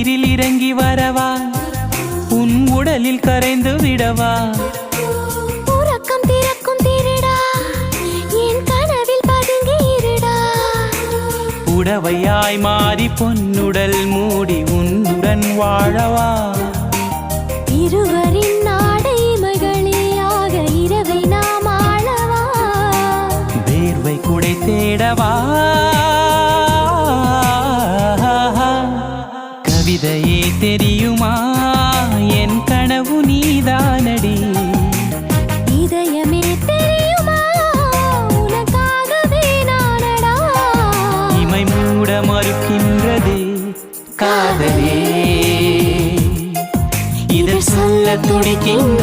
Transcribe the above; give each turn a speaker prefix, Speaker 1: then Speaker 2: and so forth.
Speaker 1: உயிரில் இறங்கி வரவா உன் உடலில் கரைந்து விடவா
Speaker 2: உறக்கம் திறக்கும் திருடா என் கனவில் பதுங்கி இருடா
Speaker 1: புடவையாய் மாறி பொன்னுடல் மூடி உன்னுடன் வாழவா
Speaker 2: இருவரின் நாடைமைகளிலாக இரவை நாம் ஆளவா
Speaker 1: வேர்வை குடை தேடவா கவிதையே தெரியுமா என் கனவு நீதானடி
Speaker 2: இதயமே தெரியுமா உனக்காகவே நானடா
Speaker 1: இமை மூட மறுக்கின்றது காதலே இதழ் சொல்ல துடிக்கின்ற